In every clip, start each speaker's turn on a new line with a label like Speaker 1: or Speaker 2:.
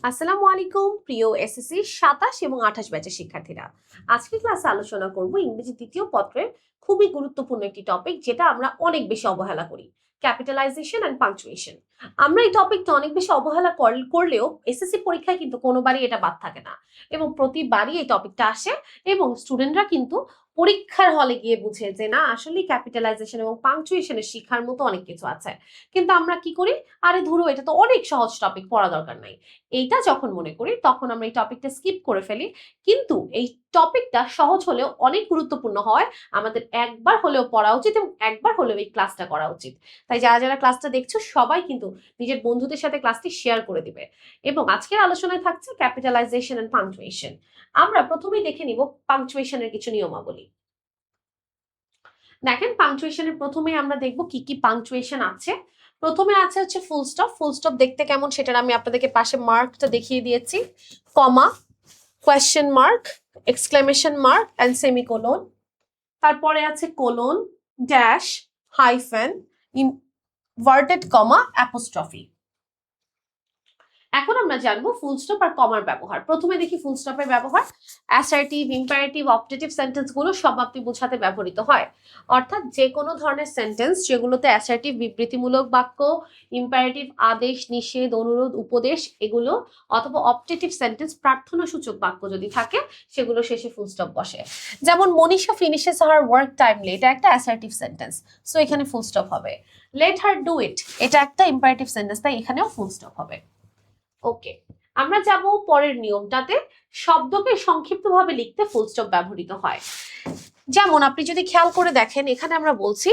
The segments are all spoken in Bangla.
Speaker 1: আসসালামু আলাইকুম প্রিয় এসএসসি 27 এবং 28 ব্যাচের শিক্ষার্থীরা। আজকে ক্লাসে আলোচনা করব ইংরেজি দ্বিতীয় পত্রের খুবই গুরুত্বপূর্ণ একটি টপিক, যেটা আমরা অনেক বেশি অবহেলা করি, ক্যাপিটালাইজেশন এন্ড পাংচুয়েশন। আমরা এই টপিকটা অনেক বেশি অবহেলা করলেও এসএসসি পরীক্ষায় কিন্তু কোনোবারই এটা বাদ থাকে না, এবং প্রতিবারই এই টপিকটা আসে, এবং স্টুডেন্টরা কিন্তু পরীক্ষার হলে গিয়ে বুঝে যে না, আসলে ক্যাপিটালাইজেশন এবং পাংচুয়েশনের শিক্ষার মতো অনেক কিছু আছে। কিন্তু আমরা কি করি, আরে ধরো এটা তো অনেক সহজ টপিক, পড়া দরকার নাই, এইটা যখন মনে করি তখন আমরা এই টপিকটা স্কিপ করে ফেলি। কিন্তু এই টপিকটা সহজ হলেও অনেক গুরুত্বপূর্ণ হয়, আমাদের একবার হলেও পড়া উচিত এবং একবার হলেও এই ক্লাসটা করা উচিত। তাই যারা যারা ক্লাসটা দেখছো সবাই কিন্তু নিজের বন্ধুদের সাথে ক্লাসটি শেয়ার করে দিবে। এবং আজকের আলোচনায় থাকছে ক্যাপিটালাইজেশন এন্ড পাংচুয়েশন। আমরা প্রথমেই দেখে নিব পাংচুয়েশনের কিছু নিয়মাবলী। দেখেন, পাংচুয়েশনের প্রথমেই আমরা দেখব কি কি পাংচুয়েশন আছে। প্রথমে আছে হচ্ছে ফুল স্টপ। ফুল স্টপ দেখতে কেমন সেটার আমি আপনাদেরকে পাশে মার্কটা দেখিয়ে দিয়েছি। Comma, question mark, exclamation mark and semicolon. তারপরে আছে colon, dash, hyphen, inverted comma, apostrophe. এখন আমরা জানবো ফুল স্টপ আর কমার ব্যবহার। প্রথমে দেখি ফুল স্টপের ব্যবহার। অ্যাসার্টিভ, ইম্পারেটিভ, অপটেটিভ সেন্টেন্স গুলো সমাপ্তি বোঝাতে ব্যবহৃত হয়। অর্থাৎ যে কোনো ধরনের সেন্টেন্স যেগুলোতে অ্যাসার্টিভ বিবৃতিমূলক বাক্য, ইম্পারেটিভ আদেশ, নিষেধ, অনুরোধ, উপদেশ এগুলো, অথবা অপটেটিভ সেন্টেন্স প্রার্থনাসূচক বাক্য যদি থাকে, সেগুলো শেষে ফুল স্টপ বসে। যেমন Manisha finishes her work timely, এটা একটা অ্যাসার্টিভ সেন্টেন্স, সো এখানে ফুল স্টপ হবে। লেট হার ডু ইট, এটা একটা ইম্পারেটিভ সেন্টেন্স, তাই এখানেও ফুল স্টপ হবে। ওকে, আমরা যাব পরের নিয়মটাতে। শব্দকে সংক্ষিপ্তভাবে লিখতে ফুল স্টপ ব্যবহৃত হয়। যেমন আপনি যদি খেয়াল করে দেখেন, এখানে আমরা বলছি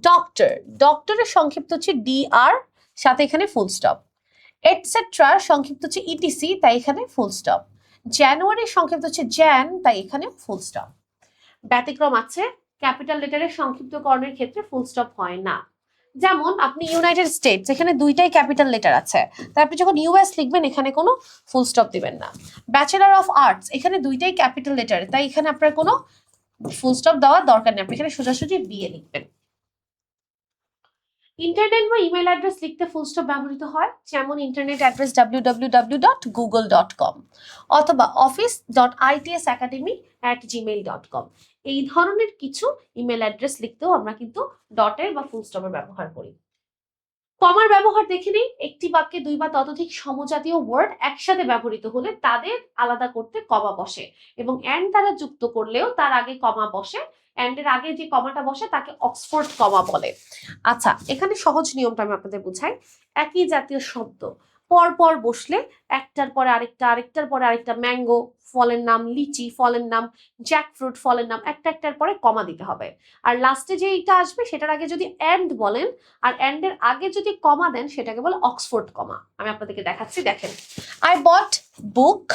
Speaker 1: ডক্টর, ডক্টরের সংক্ষিপ্ত হচ্ছে ডিআর, সাথে এখানে ফুল স্টপ। এটসেট্রা সংক্ষিপ্ত হচ্ছে ইটিসি, তাই এখানে ফুল স্টপ। জানুয়ারির সংক্ষিপ্ত হচ্ছে জ্যান, তাই এখানে ফুল স্টপ। ব্যতিক্রম আছে, ক্যাপিটাল লেটারের সংক্ষিপ্তকরণের ক্ষেত্রে ফুল স্টপ হয় না। যেমন আপনি ইউনাইটেড স্টেটস, এখানে দুইটাই ক্যাপিটাল লেটার আছে, তাই আপনি যখন ইউএস লিখবেন এখানে কোনো ফুল স্টপ দিবেন না। ব্যাচেলর অফ আর্টস, এখানে দুইটাই ক্যাপিটাল লেটার, তাই এখানে আপনার কোনো ফুল স্টপ দেওয়ার দরকার নেই, আপনি এখানে সোজাসুজি বিয়ে লিখবেন। ইন্টারনেট বা ইমেল অ্যাড্রেস লিখতে ফুল স্টপ ব্যবহৃত হয়। যেমন ইন্টারনেট অ্যাড্রেস www.google.com অথবা office.itsacademy@gmail.com, এই ধরনের কিছু ইমেল অ্যাড্রেস লিখতেও আমরা কিন্তু ডটের বা ফুল স্টপের ব্যবহার করি। কমার ব্যবহার দেখে নেই। একটি বাক্যে দুই বা ততোধিক সমজাতীয় ওয়ার্ড একসাথে ব্যবহৃত হলে তাদের আলাদা করতে কমা বসে, এবং এন্ড দ্বারা যুক্ত করলেও তার আগে কমা বসে। এন্ড এর আগে যে কমাটা বসে তাকে অক্সফোর্ড কমা বলে। আচ্ছা, এখানে সহজ নিয়মটা আমি আপনাদের বুঝাই। একই জাতীয় শব্দ পর পর বসলে একটার পরে আরেকটা, আরেকটার পরে আরেকটা, ম্যাঙ্গো ফলের নাম, লিচি ফলের নাম, জ্যাকফ্রুট ফলের নাম, একটা একটার পরে কমা দিতে হবে। আর লাস্টে যে এইটা আসবে সেটার আগে যদি এন্ড বলেন আর এন্ড এর আগে যদি কমা দেন সেটাকে বলে অক্সফোর্ড কমা। আমি আপনাদেরকে দেখাচ্ছি, দেখেন। I bought book,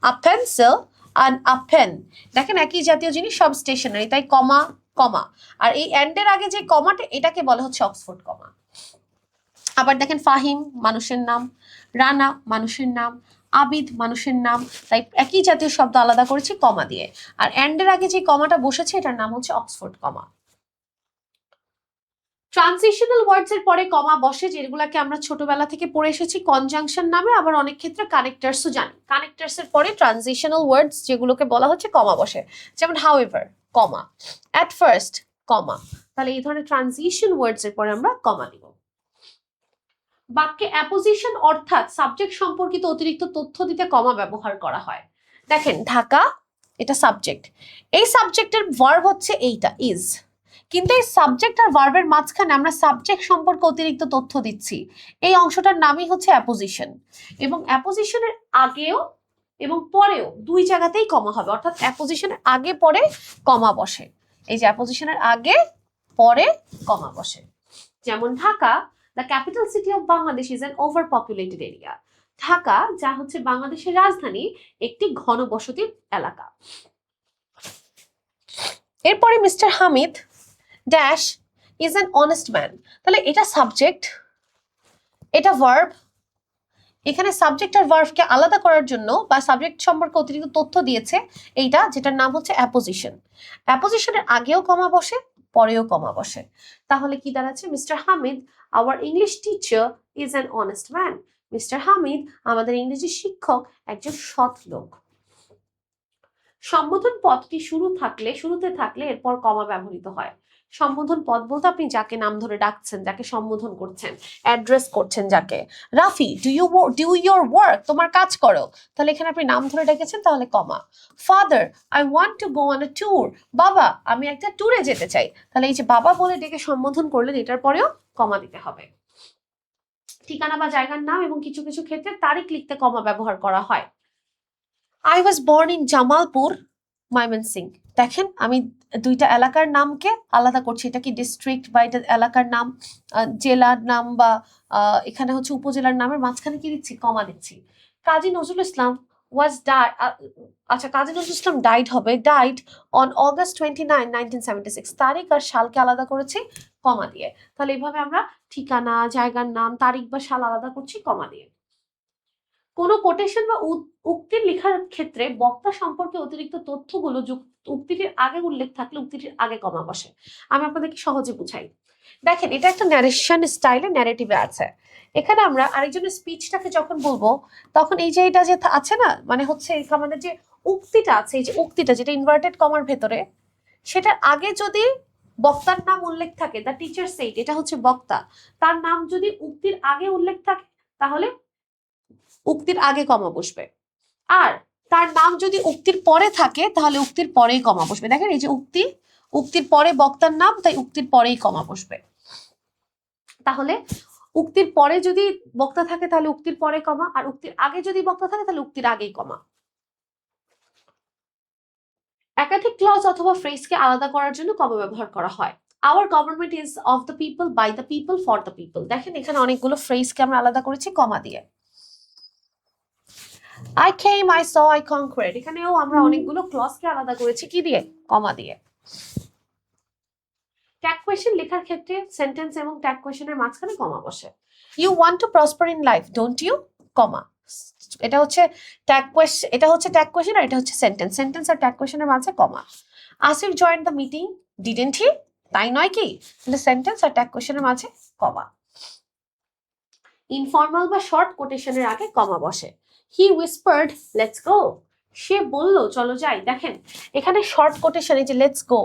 Speaker 1: a pencil, and a pen. দেখেন একই জাতীয় জিনিস, সব স্টেশনারি, তাই কমা কমা। আর এই এন্ড এর আগে যে কমাটা, এটাকে বলা হচ্ছে অক্সফোর্ড কমা। আবার দেখেন, ফাহিম মানুষের নাম, রানা মানুষের নাম, আবিদ মানুষের নাম, তাই একই জাতীয় শব্দ আলাদা করেছি কমা দিয়ে। আর এন্ড এর আগে যে কমাটা বসেছে এটার নাম হচ্ছে অক্সফোর্ড কমা। ট্রানজিশনাল ওয়ার্ডস এর পরে কমা বসে, যেগুলোকে আমরা ছোটবেলা থেকে পড়ে এসেছি কনজাংশন নামে, আবার অনেক ক্ষেত্রে কানেক্টার্সও জানি। কানেক্টার্স এর পরে ট্রানজিশনাল ওয়ার্ডস যেগুলোকে বলা হচ্ছে কমা বসে, যেমন হাউএভার কমা, অ্যাট ফার্স্ট কমা। তাহলে এই ধরনের ট্রানজিশন ওয়ার্ডস এর পরে আমরা কমা দিব। বাক্যে অ্যাপোজিশন অর্থাৎ সাবজেক্ট সম্পর্কিত অতিরিক্ত তথ্য দিতে কমা ব্যবহার করা হয়। দেখেন, ঢাকা এটা সাবজেক্ট, এই সাবজেক্টের ভার্ব হচ্ছে এইটা ইজ, কিন্তু এই সাবজেক্ট আর ভার্বের মাঝখানে আমরা সাবজেক্ট সম্পর্কে অতিরিক্ত তথ্য দিচ্ছি, এই অংশটার নামই হচ্ছে অ্যাপোজিশন। এবং অ্যাপোজিশনের আগেও এবং পরেও দুই জায়গাতেই কমা হবে, অর্থাৎ অ্যাপোজিশনের আগে পরে কমা বসে। এই যে অ্যাপোজিশনের আগে পরে কমা বসে। যেমন Dhaka, the capital city of Bangladesh is an over populated area. Dhaka যা হচ্ছে বাংলাদেশের রাজধানী, একটি ঘনবসতির এলাকা। এরপরে mister Hamid dash is an honest man, তাহলে এটা সাবজেক্ট, এটা ভার্ব। এখানে সাবজেক্ট আর ভার্বকে আলাদা করার জন্য বা সাবজেক্ট সম্পর্কে অতিরিক্ত তথ্য দিয়েছে এইটা, যেটার নাম হচ্ছে অ্যাপোজিশন। অ্যাপোজিশনের আগেও কমা বসে, পরেও কমা বসে। তাহলে কি দাঁড়াচ্ছে, mister Hamid our English teacher is an honest man. Mister Hamid আমাদের ইংরেজি শিক্ষক একজন সৎ লোক। সম্বোধন পদটি শুরুতে থাকলে এরপর কমা ব্যবহৃত হয়। সম্বোধন পদ বলতে আপনি যাকে নাম ধরে ডাকছেন, যাকে সম্বোধন করছেন, অ্যাড্রেস করছেন যাকে। রাফি, ডু ইউর ওয়ার্ক, তোমার কাজ করো, তাহলে এখানে আপনি নাম ধরে ডেকেছেন, তাহলে comma. Father, I want to go on a tour, বাবা আমি একটা ট্যুরে যেতে চাই, তাহলে এই যে বাবা বলে ডেকে সম্বোধন করলেন, এটার পরেও কমা দিতে হবে। ঠিকানা বা জায়গার নাম এবং কিছু কিছু ক্ষেত্রে তারিখ লিখতে কমা ব্যবহার করা হয়। I was born in Jamalpur, Mymensingh. দেখেন আমি দুইটা এলাকার নামকে আলাদা করছি, এটা কি ডিস্ট্রিক্ট বা এটা এলাকার নাম, জেলার নাম বা এখানে হচ্ছে উপজেলার নামের মাঝখানে কি দিচ্ছি, কমা দিচ্ছি। কাজী নজরুল ইসলাম ওয়াজ আচ্ছা কাজী নজরুল ইসলাম ডাইড হবে, ডাইড অন অগস্ট 29, 1976, তারিখ আর সালকে আলাদা করেছি কমা দিয়ে। তাহলে এইভাবে আমরা ঠিকানা, জায়গার নাম, তারিখ বা সাল আলাদা করছি কমা দিয়ে। কোনো কোটেশন বা উক্তির লেখার ক্ষেত্রে বক্তা সম্পর্কে অতিরিক্ত তথ্যগুলো উক্তিটির আগে উল্লেখ থাকলে উক্তিটির আগে কমা বসে। আমি আপনাদেরকে সহজে বুঝাই। দেখেন এটা একটা ন্যারেশন স্টাইলে, ন্যারেটিভে আছে। এখানে আমরা আরেকজনের স্পিচটাকে যখন বলবো তখন এই যে এটা যে আছে না, মানে হচ্ছে আমাদের যে উক্তিটা আছে, এই যে উক্তিটা যেটা ইনভার্টেড কমার ভেতরে, সেটার আগে যদি বক্তার নাম উল্লেখ থাকে, দ্য টিচার সেইড, এটা হচ্ছে বক্তা, তার নাম যদি উক্তির আগে উল্লেখ থাকে তাহলে উক্তির আগে কমা বসবে। আর তার নাম যদি উক্তির পরে থাকে তাহলে উক্তির পরেই কমা বসবে। দেখেন এই যে উক্তির পরে বক্তার নাম, তাই উক্তির পরেই কমা বসবে। তাহলে উক্তির পরে যদি বক্তা থাকে তাহলে উক্তির পরে কমা, আর উক্তির আগে যদি বক্তা থাকে তাহলে উক্তির আগেই কমা। একাধিক ক্লজ অথবা ফ্রেজকে আলাদা করার জন্য কমা ব্যবহার করা হয়। Our government is of the people, by the people, for the people. দেখেন এখানে অনেকগুলো ফ্রেজকে আমরা আলাদা করেছি কমা দিয়ে। I came, I saw, I conquered, এখানেও আমরা অনেকগুলো ক্লজকে আলাদা করেছি কি দিয়ে, কমা দিয়ে। ট্যাগ কোয়েশ্চেন লেখার ক্ষেত্রে সেন্টেন্স এবং ট্যাগ কোয়েশ্চেনের মাঝখানে কমা বসে। You want to prosper in life, don't you, comma. এটা হচ্ছে ট্যাগ কোয়েশ্চেন, এটা হচ্ছে ট্যাগ কোয়েশ্চেন, আর এটা হচ্ছে সেন্টেন্স। সেন্টেন্স আর ট্যাগ কোয়েশ্চেনের মাঝে comma. Asif joined the meeting, didn't he, তাই নয় কি, তাহলে সেন্টেন্স আর ট্যাগ কোয়েশ্চেনের মাঝে কমা। ইনফর্মাল বা শর্ট কোটেশনের আগে কমা বসে। হি উইসপার্ড লেটস গো, সে বলল চলো যাই। দেখেন এখানে শর্ট কোটেশন, এই যে লেটস গো,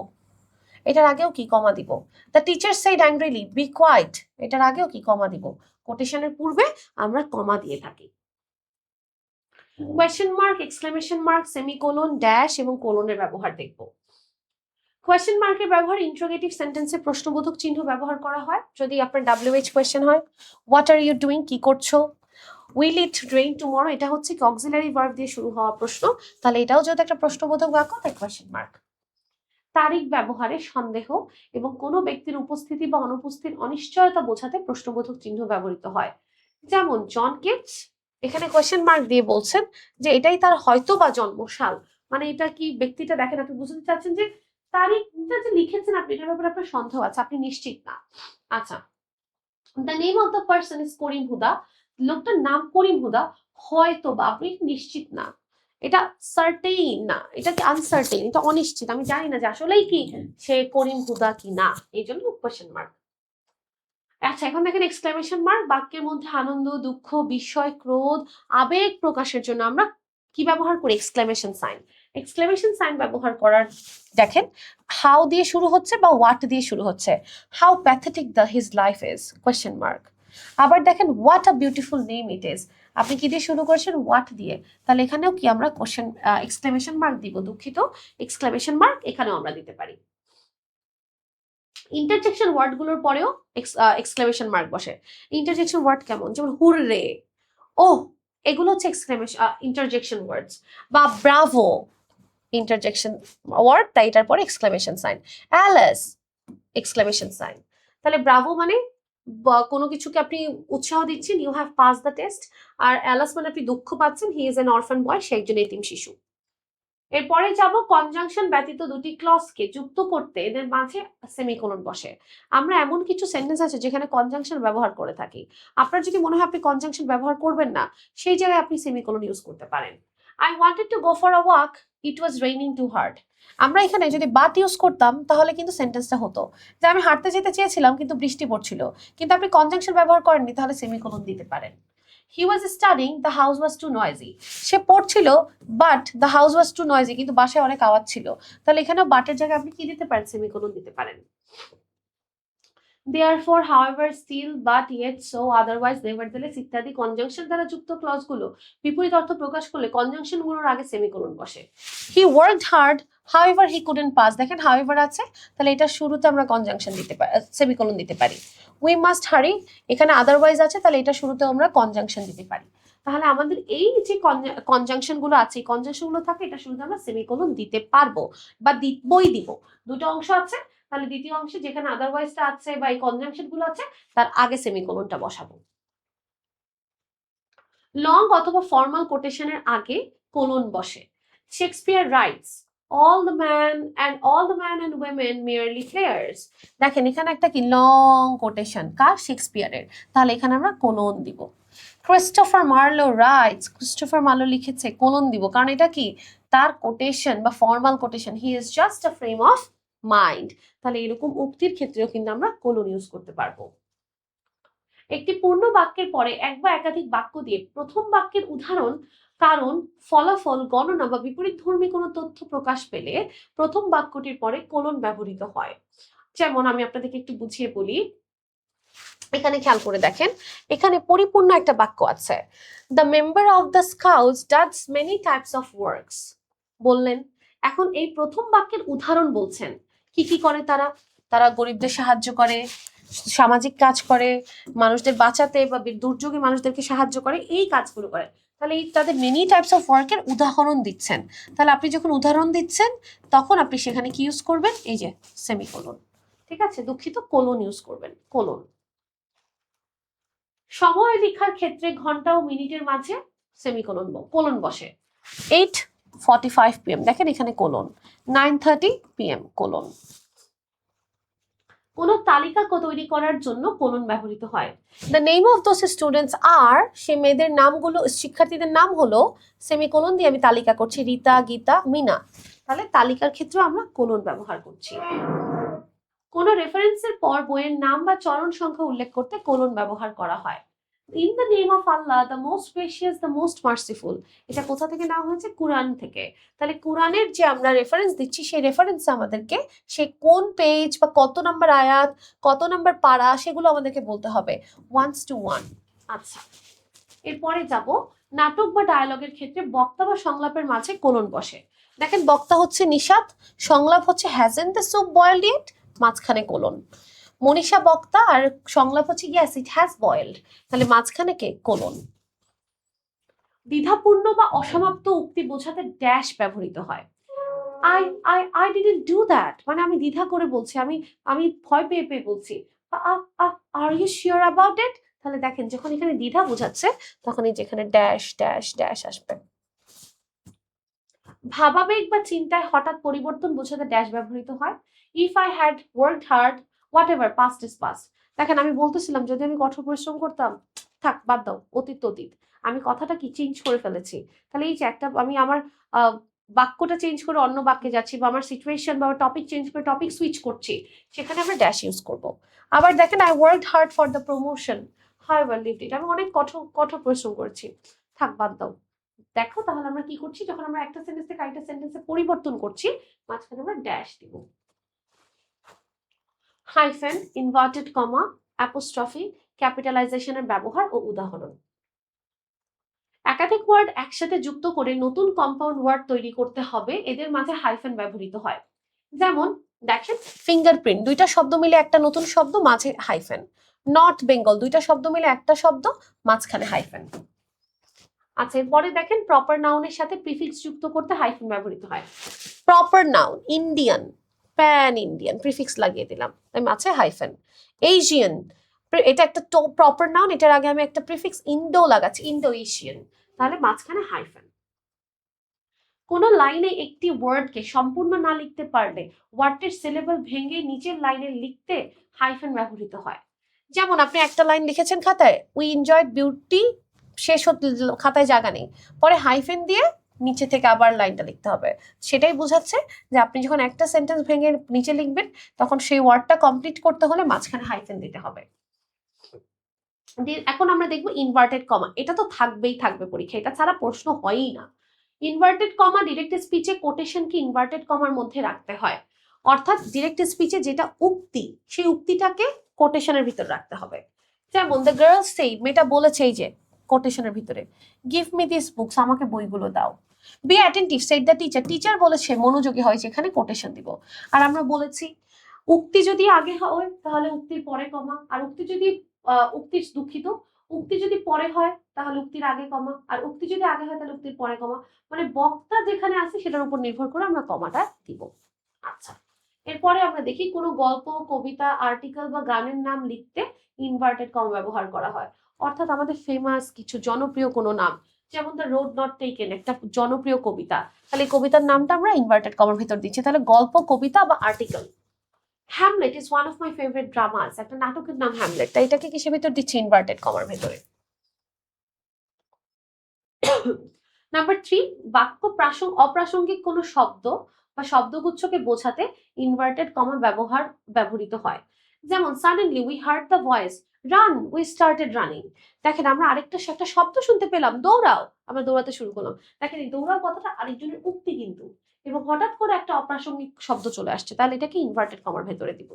Speaker 1: এটার আগেও কি কমা দিব। The teacher said angrily be quiet, এটার আগেও কি কমা দিব। কোটেশনের পূর্বে আমরা কমা দিয়ে থাকি। Question mark, exclamation mark, semicolon, dash এবং কোলনের ব্যবহার দেখব। কোয়েশ্চেন মার্কের ব্যবহার ইন্ট্রোগেটিভ সেন্টেন্সে প্রশ্নবোধক চিহ্ন ব্যবহার করা হয় যদি আপনার WH কোয়েশ্চেন হয়। হোয়াট আর ইউ ডুইং, কি করছো। উইল ইট রেইন টুমরো, এটা হচ্ছে কি অক্সিলারি ভার্ব দিয়ে শুরু হওয়া প্রশ্ন, তাহলে এটাও যেহেতু একটা প্রশ্নবোধক বাক্য, তাই কোয়েশ্চেন মার্ক। তারিখ ব্যবহারে সন্দেহ এবং কোনো ব্যক্তির উপস্থিতি বা অনুপস্থিতির অনিশ্চয়তা বোঝাতে প্রশ্নবোধক চিহ্ন ব্যবহৃত হয়। যেমন জন কেটস, এখানে কোয়েশ্চেন মার্ক দিয়ে বলছেন যে এটাই তার হয়তো বা জন্মসাল, মানে এটা কি ব্যক্তিটা, দেখেন আপনি বুঝতে চাচ্ছেন যে তারিখটা যে লিখেছেন আপনি, এটার ব্যাপারে আপনার সন্দেহ আছে, আপনি নিশ্চিত না। আচ্ছা, the name of the person is Karim Huda, লোকটার নাম করিম হুদা, হয়তো বা, আপনি নিশ্চিত না, এটা সার্টেইন না, এটা কি আনসার্টেইন, এটা অনিশ্চিত, আমি জানি না যে আসলেই কি সে করিম হুদা কি না, এই জন্য কোয়েশ্চেন মার্ক। আচ্ছা এখন দেখেন এক্সক্লেমেশন মার্ক, বাক্যের মধ্যে আনন্দ, দুঃখ, বিস্ময়, ক্রোধ, আবেগ প্রকাশের জন্য আমরা কি ব্যবহার করি, এক্সক্লেমেশন সাইন। এক্সক্লেমেশন সাইন ব্যবহার করার, দেখেন হাউ দিয়ে শুরু হচ্ছে বা হোয়াট দিয়ে শুরু হচ্ছে। How pathetic the his life is, question mark. আবার দেখেন what a beautiful name it is, আপনি কি দিয়ে শুরু করছেন, হোয়াট দিয়ে, তাহলে এখানেও কি আমরা কোশ্চেন এক্সক্লেমেশন মার্ক দিব, দুঃখিত, এক্সক্লেমেশন মার্ক এখানেও আমরা দিতে পারি। ইন্টারজেকশন ওয়ার্ড গুলোর পরেও এক্সক্লেমেশন মার্ক বসে। ইন্টারজেকশন ওয়ার্ড কেমন, যেমন হুররে, ও, এগুলো হচ্ছে এক্সক্লেমেশন ইন্টারজেকশন ওয়ার্ডস, বা ব্রাভো, ইন্টারজেকশন ওয়ার্ড, তাই এটার পরে exclamation sign. Alas, exclamation sign. তাহলে ব্রাভো মানে কোনো কিছুকে আপনি উৎসাহ দিচ্ছেন, you have pass the test. আর অ্যালাস মানে আপনি দুঃখ পাচ্ছেন, হি ইজ অ্যান অরফান বয়, সে একজন এতিম শিশু। এরপরে যাব কনজাংশন ব্যতীত দুটি ক্লজকে যুক্ত করতে এদের মাঝে সেমিকোলন বসে। আমরা এমন কিছু সেন্টেন্স আছে যেখানে কনজাংশন ব্যবহার করে থাকি, আপনার যদি মনে হয় আপনি কনজাংশন ব্যবহার করবেন না, সেই জায়গায় আপনি সেমিকোলন ইউজ করতে পারেন। I wanted to go for a walk, it was raining too hard. আমরা এখানে যদি বাট ইউজ করতাম তাহলে কিন্তু সেন্টেন্সটা হতো যে আমি হাঁটতে যেতে চেয়েছিলাম কিন্তু বৃষ্টি পড়ছিল, কিন্তু আপনি কনজাংশন ব্যবহার করেননি, তাহলে সেমিকোলন দিতে পারেন। He was studying, the house was too noisy. সে পড়ছিল but the house was too noisy, কিন্তু বাসায় অনেক আওয়াজ ছিল। তাহলে এখানেও বাটের জায়গায় আপনি কি দিতে পারেন, সেমিকোলন দিতে পারেন। therefore however still but yet so otherwise nevertheless ইত্যাদি কনজাংশন দ্বারা যুক্ত ক্লজগুলো বিপরীত অর্থ প্রকাশ করলে কনজাংশন গুলোর আগে সেমিকোলন বসে। হি worked hard however he couldn't pass, দেখেন however আছে, তাহলে এটা শুরুতে আমরা কনজাংশন দিতে পারি, সেমিকোলন দিতে পারি। we must hurry, এখানে আদারওয়াইজ আছে, তাহলে এটা শুরুতে আমরা কনজাংশন দিতে পারি। তাহলে আমাদের এই যে কনজাংশন গুলো আছে, এই কনজাংশন গুলো থাকে, এটা শুরুতে আমরা সেমিকোলন দিতে পারবো বা দিবই দিব। দুটো অংশ আছে, তাহলে দ্বিতীয় অংশে যেখানে আদারওয়াইজটা আছে বা এই কনজাংশন গুলো আছে তার আগে সেমিকোলনটা বসাবো। লং অথবা ফর্মাল কোটেশনের আগে কোলন বসে। Shakespeare rights all the man and women merely players, দেখেন এখানে একটা কি লং কোটেশন, কার, শেক্সপিয়ারের, তাহলে এখানে আমরা কোলন দিব। Christopher Marlowe rights, Christopher Marlowe লিখেছে, কোলন দিব, কারণ এটা কি তার কোটেশন বা formal quotation, he is just a frame of mind, তাহলে এরকম উক্তির ক্ষেত্রেও কিন্তু আমরা কোলন ইউজ করতে পারবো। একটি পূর্ণ বাক্যের পরে এক বা একাধিক বাক্য দিয়ে প্রথম বাক্যের উদাহরণ, কারণ, ফলাফল, গণনা বা বিপরীতধর্মী কোনো তথ্য প্রকাশ পেলে প্রথম বাক্যটির পরে কোলন ব্যবহৃত হয়। যেমন আমি আপনাদেরকে একটু বুঝিয়ে বলি, এখানে খেয়াল করে দেখেন, এখানে পরিপূর্ণ একটা বাক্য আছে, the member of the scouts does many types of works বললেন। এখন এই প্রথম বাক্যের উদাহরণ বলছেন, কি কি করে তারা, তারা গরিবদের সাহায্য করে, সামাজিক কাজ করে, মানুষদের বাঁচাতে বা দুর্যোগে মানুষদেরকে সাহায্য করে, এই কাজগুলো করে। তাহলে এই তাদের মেনি টাইপস অফ ওয়ার্কের উদাহরণ দিচ্ছেন। তাহলে আপনি যখন উদাহরণ দিচ্ছেন তখন আপনি সেখানে কি ইউজ করবেন, এই যে সেমিকোলন, ঠিক আছে, দুঃখিত, কোলন ইউজ করবেন, কোলন। সময় লেখার ক্ষেত্রে ঘন্টা ও মিনিটের মাঝে সেমিকোলন কোলন বসে। 8:45 PM, দেখেন এখানে কোলন, 9:30 PM কোলন। কোন তালিকা তৈরি করার জন্য কোলন ব্যবহৃত হয়। The name of those students are, সে মেয়েদের নামগুলো, শিক্ষার্থীদের নাম হলো, সেমিকোলন দিয়ে আমি তালিকা করছি, রীতা, গীতা, মিনা, তাহলে তালিকার ক্ষেত্রে আমরা কোলন ব্যবহার করছি। কোন রেফারেন্সের পর বইয়ের নাম বা চরণ সংখ্যা উল্লেখ করতে কোলন ব্যবহার করা হয়। In the name of Allah, the most gracious, the most merciful, এটা কোথা থেকে নেওয়া হয়েছে, কোরআন থেকে। তাহলে কোরআনের যে আমরা রেফারেন্স দিচ্ছি, সেই রেফারেন্স আমাদেরকে সে কোন পেজ বা কত নাম্বার আয়াত, কত নাম্বার পারা, সেগুলো আমাদেরকে বলতে হবে 1:1। আচ্ছা, এরপরে যাব, নাটক বা ডায়ালগের ক্ষেত্রে বক্তা বা সংলাপের মাঝে কোলন বসে। দেখেন বক্তা হচ্ছে নিশাত, সংলাপ হচ্ছে হ্যাজেন্ট দ্য স্যুপ বয়েলড ইট, মাঝখানে কোলন। মনীষা বক্তা আর সংলাপ হচ্ছে ইয়েস ইট হ্যাজ বয়েলড, তাহলে মাঝখানে কে, কোলন। দ্বিধাপূর্ণ বা অসমাপ্ত উক্তি বোঝাতে ড্যাশ ব্যবহৃত হয়। I didn't do that, মানে আমি দ্বিধা করে বলছি, আমি ভয় পেয়ে পেয়ে বলছি। Are you sure about it, তাহলে দেখেন যখন এখানে দ্বিধা বোঝাচ্ছে তখন এই যেখানে ড্যাশ ড্যাশ ড্যাশ আসবে। ভাবাবেগ বা চিন্তায় হঠাৎ পরিবর্তন বোঝাতে ড্যাশ ব্যবহৃত হয়। If I had worked hard, what ever, past is past. দেখেন আমি বলতেছিলাম যদি আমি কঠোর পরিশ্রম করতাম, থাক বাদ দাও, অতীত অতীত, আমি কথাটা কি চেঞ্জ করে ফেলেছি। তাহলে এই যে একটা আমি আমার বাক্যটা চেঞ্জ করে অন্য বাক্যে যাচ্ছি, বা আমার সিচুয়েশন বা টপিক চেঞ্জ করে টপিক সুইচ করছি, সেখানে আমরা ড্যাশ ইউজ করব। আবার দেখেন I worked hard for the promotion, however lived it, আমি অনেক কঠোর পরিশ্রম করেছি, থাক বাদ দাও। দেখো তাহলে আমরা কি করছি, যখন আমরা একটা সেন্টেন্স থেকে আরেকটা সেন্টেন্সে পরিবর্তন করছি, মাঝখানে আমরা ড্যাশ দিব। হাইফেন, ইনভার্টেড কমা, অ্যাপোস্ট্রফি, ক্যাপিটালাইজেশনের ব্যবহার ও উদাহরণ। একাধিক ওয়ার্ড একসাথে যুক্ত করে নতুন কম্পাউন্ড ওয়ার্ড তৈরি করতে হবে, এদের মাঝে হাইফেন ব্যবহৃত হয়। যেমন দেখেন ফিঙ্গারপ্রিন্ট, দুইটা শব্দ মিলে একটা নতুন শব্দ, মাঝে হাইফেন। নর্থ বেঙ্গল, দুইটা শব্দ মিলে একটা শব্দ, মাঝখানে হাইফেন। আচ্ছা, এরপরে দেখেন প্রপার নাউনের সাথে প্রিফিক্স যুক্ত করতে হাইফেন ব্যবহৃত হয়। Proper noun Indian, pan Indian, prefix লাগিয়ে দিলাম, তাই মাঝে হাইফেন। এশিয়ান, এটা একটা প্রপার নাউন, এটার আগে আমি একটা প্রিফিক্স ইন্ডো লাগাচ্ছি, ইন্ডো এশিয়ান, তাহলে মাঝখানে হাইফেন। কোন লাইনে একটি ওয়ার্ডকে সম্পূর্ণ না লিখতে পারলে ওয়ার্ডটির সিলেবল ভেঙে নিচের লাইনে লিখতে হাইফেন ব্যবহৃত হয়। যেমন আপনি একটা লাইন লিখেছেন খাতায়, উই এনজয়েড বিউটি, শেষ হতে খাতায় জায়গা নেই, পরে হাইফেন দিয়ে নিচে থেকে আবার লাইনটা লিখতে হবে, সেটাই বোঝাচ্ছে যে আপনি যখন একটা সেন্টেন্স ভেঙে নিচে লিখবেন তখন সেই ওয়ার্ডটা কমপ্লিট করতে হলে মাঝখানে হাইফেন দিতে হবে। এখন আমরা দেখবো ইনভার্টেড কমা, এটা তো থাকবেই থাকবে পরীক্ষা, এটা ছাড়া প্রশ্ন হয়ই না। ইনভার্টেড কমা ডিরেক্ট স্পিচে কোটেশনকে ইনভার্টেড কমার মধ্যে রাখতে হয়, অর্থাৎ ডিরেক্ট স্পিচে যেটা উক্তি সেই উক্তিটাকে কোটেশনের ভিতর রাখতে হবে। যেমন দ্য গার্লস সেইড, মেয়েটা বলেছে এই যে কোটেশনের ভিতরে, গিভ মি দিস বুকস, আমাকে বইগুলো দাও। Be attentive said the teacher, teacher বলেছে মনোযোগী হয়, যেখানে কোটেশন দিব। আর আমরা বলেছি উক্তি যদি আগে হয় তাহলে উক্তির পরে কমা, আর উক্তি যদি দুঃখিত, উক্তি যদি পরে হয় তাহলে উক্তির আগে কমা, আর উক্তি যদি আগে হয় তাহলে উক্তির পরে কমা, মানে বক্তা যেখানে আছে সেটার উপর নির্ভর করে আমরা কমাটা দিব। আচ্ছা, এরপরে আমরা দেখি কোনো গল্প, কবিতা, আর্টিকেল বা গানের নাম লিখতে ইনভার্টেড কমা ব্যবহার করা হয়, অর্থাৎ আমাদের ফেমাস কিছু জনপ্রিয় কোনো নাম, যেমন দ্য রোড নট টেকেন একটা জনপ্রিয় কবিতা, তাহলে এই কবিতার নামটা আমরা ইনভার্টেড কমার ভিতর দিচ্ছি, তাহলে গল্প, কবিতা বা article. Hamlet is one of my favourite dramas, একটা নাটকের নাম হ্যামলেট, তাই এটাকে কিসের ভিতর দিচ্ছি? ইনভার্টেড কমার ভিতরে। নাম্বার 3, বাক্য অপ্রাসঙ্গিক কোনো শব্দ বা শব্দগুচ্ছকে বোঝাতে ইনভার্টেড কমা ব্যবহৃত হয়। যেমন suddenly we heard the voice, run we started running. দেখেন আমরা আরেকটা একটা শব্দ শুনতে পেলাম, দৌড়াও, আমরা দৌড়াতে শুরু করলাম। দেখেন এই দৌড়াও কথাটা আরেকজনের উক্তি কিন্তু, এবং হঠাৎ করে একটা অপ্রাসঙ্গিক শব্দ চলে আসছে, তাহলে এটাকে ইনভার্টেড কমার ভেতরে দিব।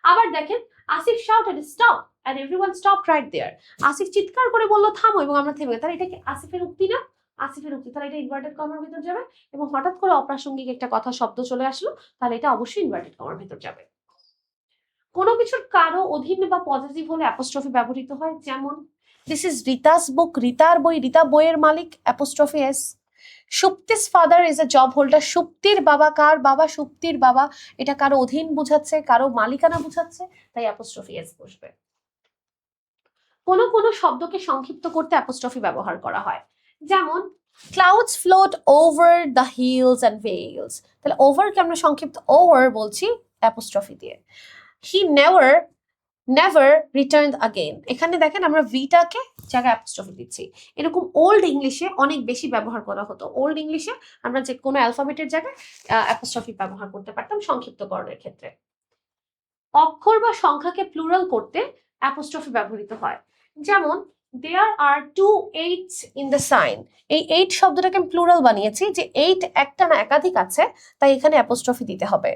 Speaker 1: আবার দেখেন Asif shouted stop and everyone stopped right there, Asif চিৎকার করে বলল থামো এবং আমরা থেমে, তাহলে এটা কি আসিফের উক্তি না? আসিফের উক্তি, তাহলে এটা ইনভার্টেড কমার ভিতর যাবে। এবং হঠাৎ করে অপ্রাসঙ্গিক একটা কথা শব্দ চলে আসলো, তাহলে এটা অবশ্যই ইনভার্টেড কমার ভিতর যাবে। কোনো কিছুর কারো অধীন বা পজিটিভ হলে অ্যাপোস্ট্রফি ব্যবহৃত হয়, যেমন দিস ইজ রিতাস বুক, রিতার বই, রিতা বইয়ের মালিক, apostrophe S. Supti's father is a job holder, সুপ্তির বাবা, কার বাবা? সুপ্তির বাবা, এটা কারো অধীন বুঝাচ্ছে, কারো মালিকানা বুঝাচ্ছে, তাই অ্যাপোস্ট্রফি এস বসবে। কোনো কোনো শব্দকে সংক্ষিপ্ত করতে অ্যাপোস্ট্রফি ব্যবহার করা হয়, যেমন clouds float over the hills and vales, তাহলে ওভারকে আমরা সংক্ষিপ্ত ওভার বলছি অ্যাপোস্ট্রফি দিয়ে। হি নেভার রিটার্ন আগেন, এখানে দেখেন আমরা ভিটাকে জায়গায় অ্যাপোস্ট্রফি দিচ্ছি। এরকম ওল্ড ইংলিশে অনেক বেশি ব্যবহার করা হতো, ওল্ড ইংলিশে আমরা যে কোনো অ্যালফাবেটের জায়গায় অ্যাপোস্ট্রফি ব্যবহার করতে পারতাম সংক্ষিপ্তকরণের ক্ষেত্রে। অক্ষর বা সংখ্যাকে প্লুরাল করতে অ্যাপোস্ট্রফি ব্যবহৃত হয়, যেমন দেয়ার আর 2 8s ইন দ্য সাইন, এই 8 শব্দটাকে আমি প্লুরাল বানিয়েছি, যে 8 একটা না একাধিক আছে, তাই এখানে অ্যাপোস্ট্রফি দিতে হবে,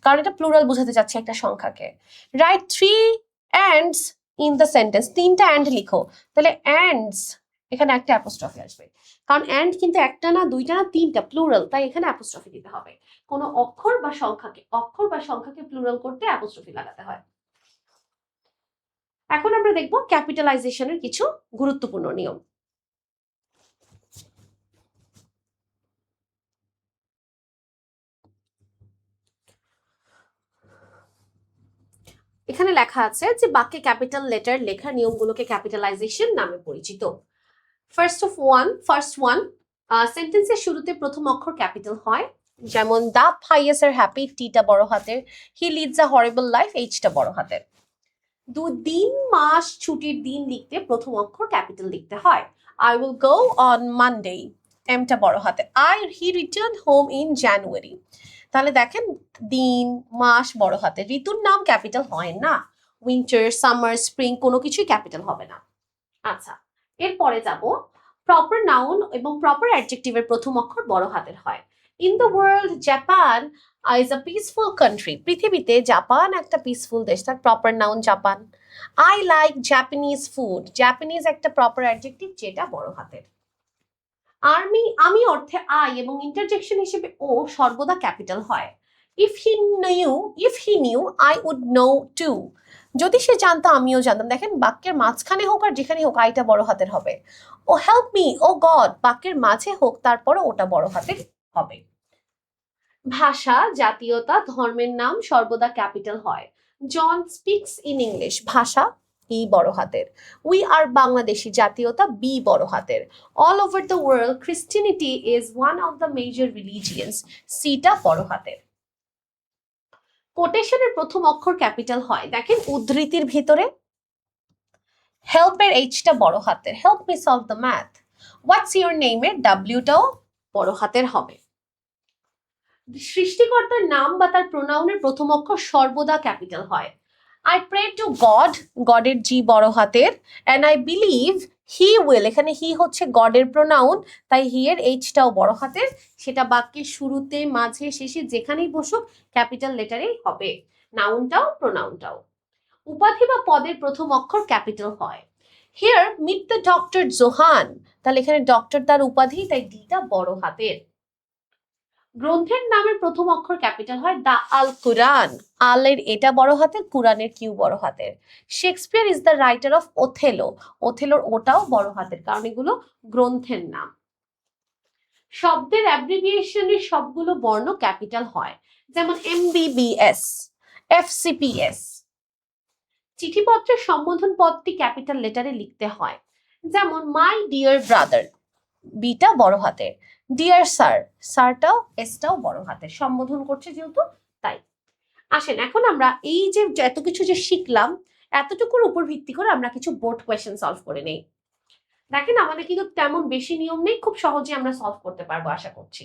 Speaker 1: কারণ এটা প্লুরাল বোঝাতে চাচ্ছি একটা সংখ্যাকে। Right 3 ants in the sentence, 3টা অ্যান্ড লিখো, তাহলে অ্যান্ডস এখানে একটা অ্যাপোস্ট্রফি আসবে, কারণ অ্যান্ড কিন্তু একটা না, দুইটা না, 3টা প্লুরাল, তাই এখানে অ্যাপোস্ট্রফি দিতে হবে। কোনো অক্ষর বা সংখ্যাকে প্লুরাল করতে অ্যাপোস্ট্রফি লাগাতে হয়। এখন আমরা দেখব ক্যাপিটালাইজেশনের কিছু গুরুত্বপূর্ণ নিয়ম। এখানে লেখা আছে যে বাক্যে ক্যাপিটাল লেটার লেখার নিয়মগুলোকে ক্যাপিটালাইজেশন নামে পরিচিত। ফার্স্ট ওয়ান, সেন্টেন্সের শুরুতে প্রথম অক্ষর ক্যাপিটাল হয়, যেমন দা ফাইয়াস আর হ্যাপি, টিটা বড় হাতের, he leads a horrible life, এইচটা বড় হাতের। দিন, মাস, ছুটির দিন লিখতে প্রথম অক্ষর ক্যাপিটাল লিখতে হয়, I will go on Monday, এমটা বড় হাতে। He return home in January, তাহলে দেখেন দিন, মাস বড় হাতে, ঋতুর নাম ক্যাপিটাল হয় না, উইন্টার, সামার, স্প্রিং কোনো কিছুই ক্যাপিটাল হবে না। আচ্ছা, এরপরে যাব প্রপার নাউন এবং প্রপার অ্যাডজেক্টিভের প্রথম অক্ষর বড় হাতের হয়। In the world Japan is a peaceful country, পৃথিবীতে জাপান একটা পিসফুল দেশ, তার proper noun Japan. I like Japanese food, Japanese একটা প্রপার অ্যাডজেক্টিভ যেটা বড় হাতের। আমি অর্থে আই এবং ইন্টারজেকশন হিসেবে ও সর্বদা ক্যাপিটাল হয়। If he knew I would know too, যদি সে জানতো আমিও জানতাম, দেখেন বাক্যের মাঝখানে হোক আর যেখানে হোক আইটা বড় হাতের হবে। ও হেল্প মি, ও গড বাক্যের মাঝে হোক তারপরে ওটা বড় হাতের হবে। ভাষা, জাতীয়তা, ধর্মের নাম সর্বদা ক্যাপিটাল হয়। জন স্পিক্স ইন ইংলিশ, ভাষা ই বড় হাতের। উই আর বাংলাদেশি, জাতীয়তা বি বড় হাতের। All over the world Christianity is one of the major religions, সিটা বড় হাতের। কোটেশনের প্রথম অক্ষর ক্যাপিটাল হয়, দেখেন উদ্ধৃতির ভিতরে হেল্পের এইচটা বড় হাতের, help me solve the math. What's your নেমের ডাব্লিউটাও বড় হাতের হবে। সৃষ্টিকর্তার নাম বা তার প্রোনাউনের প্রথম অক্ষর সর্বদা ক্যাপিটাল হয়। আই প্রে টু গড, গডের জি বড় হাতের, and I believe he will, এখানে হি হচ্ছে গডের প্রোনাউন, তাই হি এর এইচটাও বড় হাতের, সেটা বাক্যের শুরুতে মাঝে শেষে যেখানেই বসুক ক্যাপিটাল লেটারেই হবে, নাউনটাও প্রোনাউনটাও। উপাধি বা পদের প্রথম অক্ষর ক্যাপিটাল হয়। Here meet the doctor Johan, তাহলে এখানে ডক্টর তার উপাধি, তাই ডিটা বড় হাতের। গ্রন্থের নামের প্রথম অক্ষর ক্যাপিটাল হয়, দা আল কুরআন, আলের এটা বড় হাতের, কুরআনের কিউ বড় হাতের। Shakespeare is the writer of Othello, ওথেলোর ওটাও বড় হাতের, কারণ এগুলো গ্রন্থের নাম। শব্দের অ্যাব্রিভিয়েশনের সবগুলো বর্ণ ক্যাপিটাল হয়, যেমন MBBS, FCPS। চিঠিপত্রের সম্বোধন পদটি ক্যাপিটাল লেটারে লিখতে হয়, যেমন মাই ডিয়ার ব্রাদার, বিটা বড় হাতের, ডিয়ার স্যার, স্যারটাও এসটাও বড় হাতের, সম্বোধন করছে যেহেতু তাই। আসেন এখন আমরা এই যে এত কিছু যে শিখলাম, এতটুকুর উপর ভিত্তি করে আমরা কিছু বোর্ড কোয়েশ্চেন সলভ করে নেই। দেখেন আমাদের কিন্তু তেমন বেশি নিয়ম নেই, খুব সহজে আমরা সলভ করতে পারবো আশা করছি।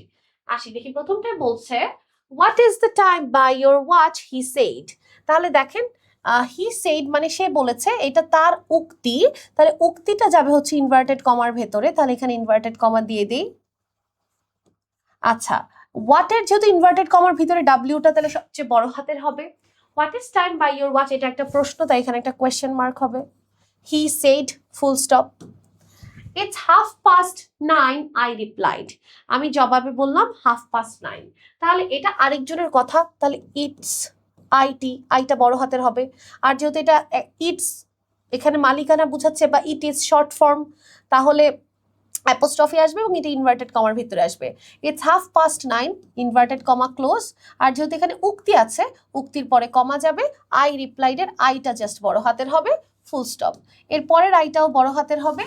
Speaker 1: আসি দেখি, প্রথমটাই বলছে what is the time by your watch he said. তাহলে দেখেন হি সেইড মানে সে বলেছে, এটা তার উক্তি, তাহলে উক্তিটা যাবে হচ্ছে ইনভার্টেড কমার ভেতরে, তাহলে এখানে ইনভার্টেড কমা দিয়ে দিই। আচ্ছা, হোয়াটের যেহেতু ইনভার্টেড কমার ভিতরে ডাব্লিউটা তাহলে সবচেয়ে বড় হাতের হবে। What is time by your watch, এটা একটা প্রশ্ন, তাই এখানে একটা কোয়েশ্চেন মার্ক হবে। He said full stop. It's 9:30 I replied, আমি জবাবে বললাম 9:30। তাহলে এটা আরেকজনের কথা, তাহলে ইটস আইটি, আইটা বড় হাতের হবে। আর যেহেতু এটা ইটস এখানে মালিকানা বুঝাচ্ছে বা ইট ইজ শর্ট ফর্ম, তাহলে অ্যাপোস্ট্রফি আসবে এবং এটা ইনভার্টেড কমার ভিতরে আসবে। It's 9:30 inverted comma close. আর যেহেতু এখানে উক্তি আছে, উক্তির পরে কমা যাবে, আই রিপ্লাইডের আইটা জাস্ট বড় হাতের হবে, ফুল স্টপ। এর পরের আইটাও বড় হাতের হবে,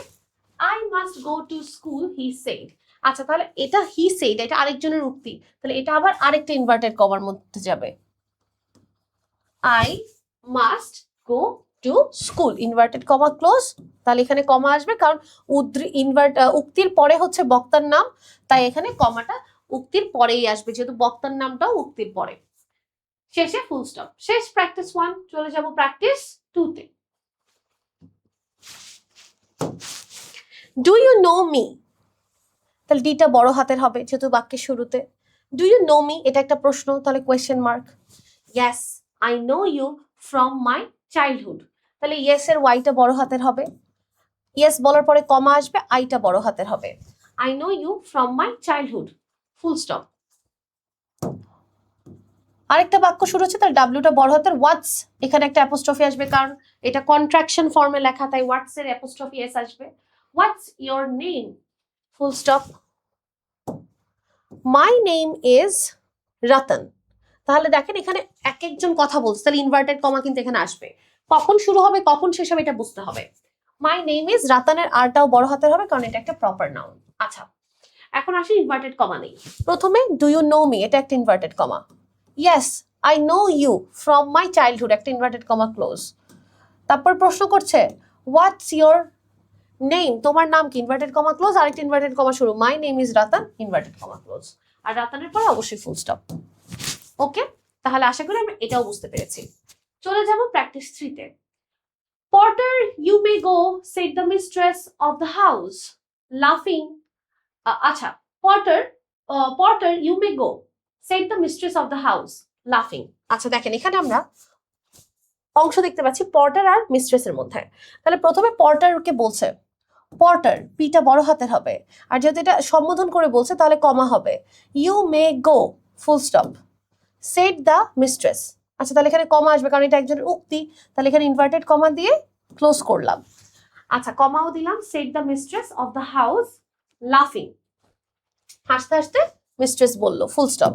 Speaker 1: I must go to school, he said. আচ্ছা, তাহলে এটা he said, এটা আরেকজনের উক্তি, তাহলে এটা আবার আরেকটা ইনভার্টেড কমার মধ্যে যাবে। I must go to school, inverted comma close, তাহলে এখানে কমা আসবে, কারণ উক্তির পরে হচ্ছে বক্তার নাম, তাই এখানে কমাটা উক্তির পরেই আসবে, যেহেতু বক্তার নামটাও উক্তির পরে। শেষে ফুল স্টপ। শেষ প্র্যাকটিস 1, চলে যাব প্র্যাকটিস 2 তে। ডু ইউ নো মি, তাহলে ডিটা বড় হাতের হবে যেহেতু বাক্যের শুরুতে। ডু ইউ নো মি, এটা একটা প্রশ্ন, তাহলে question mark. Yes I know you from my childhood, তাহলে ইয়েস এর ওয়াইটা বড় হাতের হবে, ইয়েস বলার পরে কমা আসবে, আইটা বড় হাতের হবে। I know you from my childhood, full stop. আরেকটা বাক্য শুরু হচ্ছে, তাহলে ডাব্লিউটা বড় হাতের, হোয়াটস এখানে একটা অ্যাপোস্ট্রফি আসবে, কারণ এটা কন্ট্রাকশন ফর্মে লেখা, তাই হোয়াটস এর অ্যাপোস্ট্রফি এস আসবে। হোয়াটস your name, full stop. My name is Ratan, তাহলে দেখেন এখানে এক একজন কথা বলছে, তাহলে ইনভার্টেড কমা কিন্তু এখানে আসবে, কখন শুরু হবে কখন শেষ হবে এটা বুঝতে হবে। মাই নেম ইজ রতনের আরটাও বড় হাতের হবে, কারণ এটা একটা প্রপার নাউন। আচ্ছা, এখন আসি ইনভার্টেড কমা নেই। প্রথমে ডু ইউ নো মি, এটা একটা inverted comma. Yes I know you from my childhood, একটা ইনভার্টেড কমা ক্লোজ। তারপর প্রশ্ন করছে হোয়াটস ইয়োর নেম, তোমার নাম কি, ইনভার্টেড কমা ক্লোজ, আরেকটা ইনভার্টেড কমা শুরু, my name is Ratan, inverted comma close. আর রতনের পর অবশ্যই ফুল স্টপ। ওকে, তাহলে আশা করি আমরা এটাও বুঝতে পেরেছি। চলে যাব প্র্যাকটিস 3 তে। Porter you may go, said the mistress of the house, লাফিং। আচ্ছা, porter you may go, said the mistress of the house, লাফিং। আচ্ছা দেখেন এখানে আমরা অংশ দেখতে পাচ্ছি পর্টার আর মিস্ট্রেসের মধ্যে। তাহলে প্রথমে পর্টারকে বলছে, পর্টার পিটা বড় হাতের হবে, আর যেহেতু এটা সম্বোধন করে বলছে তাহলে কমা হবে, you may go, full stop, said the mistress. আচ্ছা, তাহলে এখানে কমা আসবে কারণ এটা একজনের উক্তি, তাহলে এখানে ইনভার্টেড কমা দিয়ে ক্লোজ করলাম। আচ্ছা, কমাও দিলাম, said the mistress of the house লাফিং, হাসতে হাসতে মিস্ট্রেস বলল, full stop.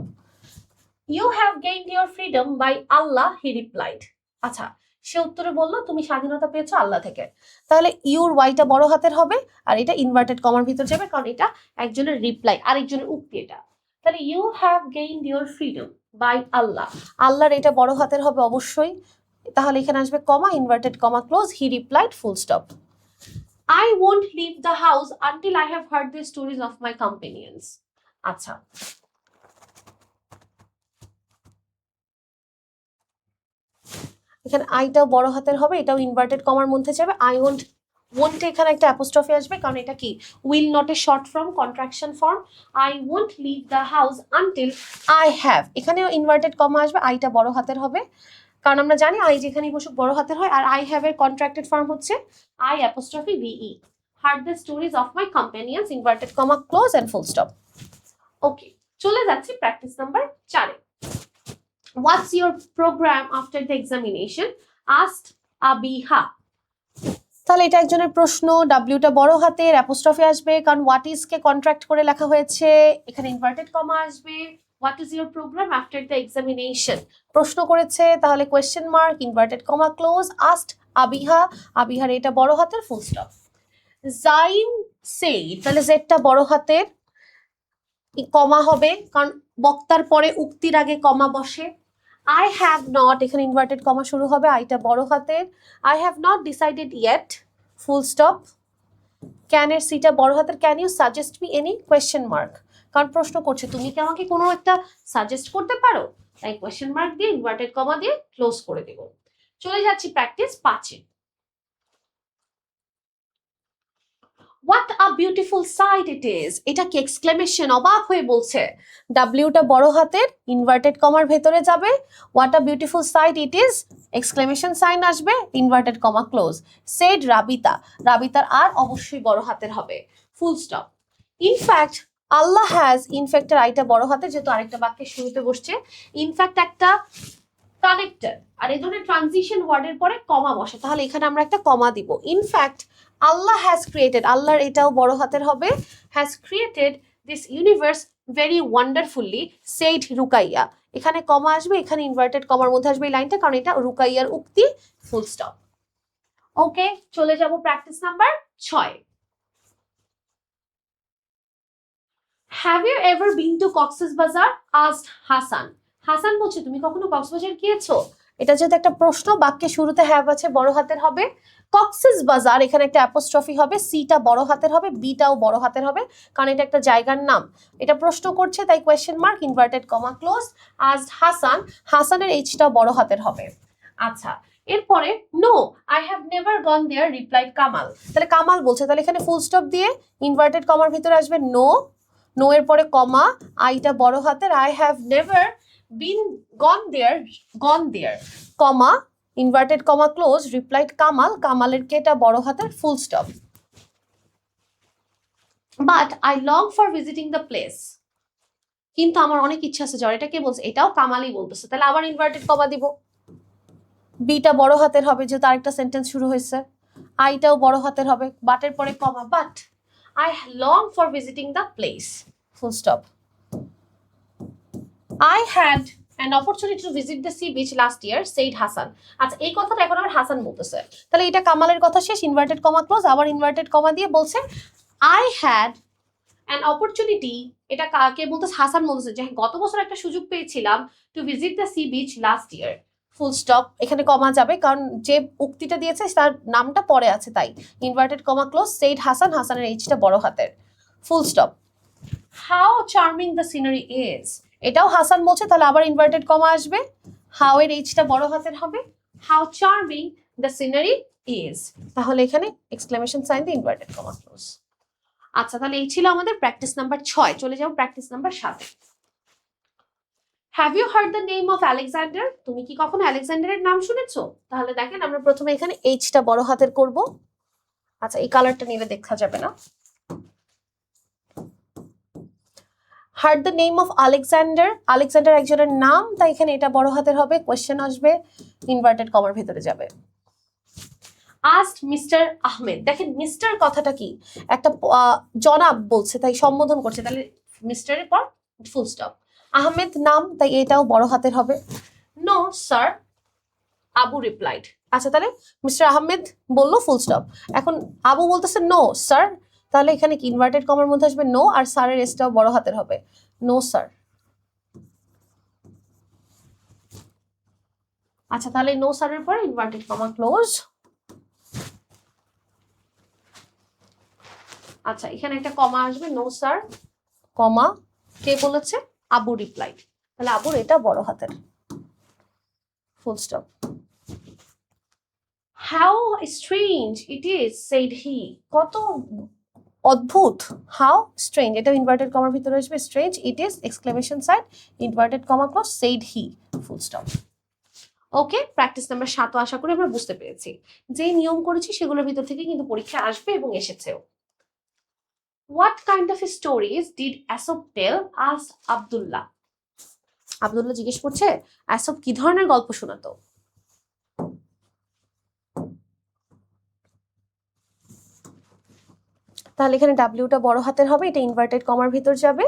Speaker 1: You have gained your freedom by Allah, he replied. আচ্ছা, সে উত্তরে বলল তুমি স্বাধীনতা পেয়েছো আল্লাহ থেকে, তাহলে ইউর ওয়াইটা বড় হাতের হবে, আর এটা ইনভার্টেড কমার ভিতর যাবে কারণ এটা একজনের রিপ্লাই, আরেকজনের উক্তি এটা। তাহলে you have gained your freedom by Allah, আল্লাহর এটা বড় হাতের হবে অবশ্যই, তাহলে এখানে আসবে comma, inverted comma close, he replied, full stop. I won't leave the house until I have heard the stories of my companions. আচ্ছা, এখানে আইটাও বড় হাতের হবে, এটাও ইনভার্টেড কমার মধ্যে যাবে। আই ওন্ট এখানে একটা অ্যাপোস্ট্রফি আসবে, কারণ এটা কি will not a short form, contraction form. I won't leave the house until I have, এখানেও ইনভার্টেড কমা আসবে, আইটা বড় হাতের হবে, কারণ আমরা জানি আই যেখানেই বসুক বড় হাতের হয়। আর আই হ্যাভ এর কন্ট্রাক্টেড ফর্ম হচ্ছে I apostrophe v e. Heard the stories of my companions, inverted comma close and full stop. Okay, চলে যাচ্ছি প্র্যাকটিস নাম্বার 4 এ। What's your programme after the examination, asked Abiha. তাহলে এটা একজনের প্রশ্ন, ডাব্লিউটা বড় হাতের, অ্যাপোস্ট্রফি আসবে, কারণ হোয়াট ইজ কে কন্ট্রাক্ট করে লেখা হয়েছে, এখানে ইনভার্টেড কমা আসবে। What is your programme after the examination, প্রশ্ন করেছে, তাহলে question mark, inverted comma close, asked Abiha, আবিহার এটা বড় হাতের, ফুল স্টপ। জাইম সেইড, তাহলে জেডটা বড় হাতের, কমা হবে, কারণ বক্তার পরে উক্তির আগে কমা বসে। I have not, এখানে ইনভার্টেড কমা শুরু হবে, আইটা বড় হাতের। I have not decided yet, full stop. Can এর সিটা বড় হাতের, can you suggest me any, question mark, কারণ প্রশ্ন করছে তুমি কি আমাকে কোনো একটা সাজেস্ট করতে পারো, তাই কোয়েশ্চেন মার্ক দিয়ে ইনভার্টেড কমা দিয়ে ক্লোজ করে দেব। চলে যাচ্ছি practice 5 A. What a beautiful sight it is, এটা কি এক্সক্লেমেশন, অবাক হয়ে বলছে। ডাব্লিউটা বড় হাতের, ইনভার্টেড কমার ভেতরে যাবে, what a beautiful sight it is, exclamation sign আসবে, inverted comma close. Said Rabita, রাবিতার আর অবশ্যই বড় হাতের হবে, full stop. In fact Allah has, ইনফ্যাক্টের আইটা বড় হাতে, যেহেতু আরেকটা বাক্যের শুরুতে বসছে। ইনফ্যাক্ট একটা কানেক্টর, আর এই ধরনের ট্রানজিশন ওয়ার্ডের পরে কমা বসে, তাহলে এখানে আমরা একটা কমা দিব। ইনফ্যাক্ট আল্লাহ হ্যাজ ক্রিয়েটেড, আল্লাহর এটাও বড় হাতের হবে, has created this universe very wonderfully, said Rukaiya, এখানে কমা আসবে, এখানে ইনভার্টেড কমার মধ্যে আসবে এই লাইনটা, কারণ এটা রুকাইয়ার উক্তি, ফুল স্টপ। ওকে, চলে যাব practice number 6। Have you ever been to Cox's Bazar? asked Hasan. Hasan বলছে তুমি কখনো কক্সবাজার গিয়েছো, এটা যেহেতু একটা প্রশ্ন, বাক্যের শুরুতে হ্যাভ আছে, বড় হাতের হবে। কক্সেস বাজার, এখানে একটা অ্যাপোস্ট্রফি হবে, সিটা বড় হাতের হবে, বিটাও বড় হাতের হবে, কারণ এটা একটা জায়গার নাম। এটা প্রশ্ন করছে, তাই question mark, inverted comma close. আজ হাসান, হাসানের এইচটাও বড় হাতের হবে। আচ্ছা, এরপরে no I have never gone there, replied Kamal, তাহলে কামাল বলছে, তাহলে এখানে ফুল স্টপ দিয়ে ইনভার্টেড কমার ভিতরে আসবে নো, নো এর পরে কমা, আইটা বড় হাতের, I have never been gone there, comma, inverted comma close, replied Kamal, কামালের কেটা বড় হাতের, full stop. But I long for visiting the place, কিন্তু আমার অনেক ইচ্ছা আছে যাওয়ার, এটা কে বলছে, এটাও কামালই বলতেছে, তাহলে আবার ইনভার্টেড কমা দিব। বিটা বড় হাতের হবে, যেহেতু আরেকটা সেন্টেন্স শুরু হয়েছে। আইটাও বড় হাতের হবে, বাটের পরে কমা, but I long for visiting the place, full stop. I had an opportunity to visit the sea beach last year, said Hasan. আচ্ছা, এই কথাটা এখন আবার হাসান বলতেছে, তাহলে এটা কামালের কথা শেষ, ইনভার্টেড কমা ক্লোজ, আবার ইনভার্টেড কমা দিয়ে বলছে I had an opportunity, এটা কাকে বলতেছে, হাসান বলতেছে যে গত বছর একটা সুযোগ পেয়েছিলাম, to visit the sea beach last year, full stop. এখানে কমা যাবে, কারণ যে উক্তিটা দিয়েছে তার নামটা পরে আছে, তাই inverted comma close, said Hasan, হাসানের এইচটা বড় হাতের, full stop. How charming the scenery is, এটাও হাসান বলছে, তাহলে আবার ইনভার্টেড কমা আসবে, হাউ এর এইচটা বড় হাতের হবে, how charming the scenery is, তাহলে এখানে এক্সক্লেমেশন সাইন দিয়ে ইনভার্টেড কমা ক্লোজ। আচ্ছা, তাহলে এই ছিল আমাদের প্র্যাকটিস নাম্বার 6। চলে যাও practice number 7। Have you heard the name of Alexander, তুমি কি কখনো আলেকজান্ডারের নাম শুনেছো? তাহলে দেখেন, আমরা প্রথমে এখানে এইচটা বড় হাতের করব। আচ্ছা, এই কালারটা নিলে দেখা যাবে না। Hard the name of Alexander, Alexander একজনের নাম, তাই এখানে এটা বড় হাতের হবে, কোয়েশ্চেন আসবে, ইনভার্টেড কমার ভিতরে যাবে। আস্কড মিস্টার আহমেদ, দেখেন মিস্টার কথাটা কি, একটা জনাব বলছে, তাই সম্বোধন করছে, তাহলে মিস্টারের পর ফুল স্টপ। আহমেদ নাম, তাই এটাও বড় হাতের হবে। No sir, Abu replied. আচ্ছা, তাহলে মিস্টার আহমেদ বললো, ফুল স্টপ। এখন আবু বলতেছে নো স্যার, তাহলে এখানে কি ইনভার্টেড কমার মধ্যে আসবে নো, আর স্যারের এসটাও বড় হাতের হবে, নো স্যার। আচ্ছা, তাহলে নো স্যারের পর ইনভার্টেড কমা ক্লোজ। আচ্ছা, এখানে একটা কমা আসবে, নো স্যার, কমা, কে বলেছে, আবু রিপ্লাইড, তাহলে আবুর এটা বড় হাতের, full stop. How strange it is said he, কত অদ্ভুত, হাউ স্ট্রেঞ্জ, এটা ইনভার্টেড কমার ভিতরে আসবে, strange it is exclamation sign inverted comma close said he full stop. Okay, practice number 7 আশা করি আমরা বুঝতে পেরেছি। যে নিয়ম করেছি সেগুলোর ভিতর থেকে কিন্তু পরীক্ষা আসবে এবং এসেছেও। What kind of stories did Aesop tell? asked Abdullah. Abdullah জিজ্ঞেস করছে অ্যাসপ কি ধরনের গল্প শোনাতো। তাহলে এখানে ডাব্লিউটা বড় হাতের হবে, এটা ইনভার্টেড কমার ভিতর যাবে।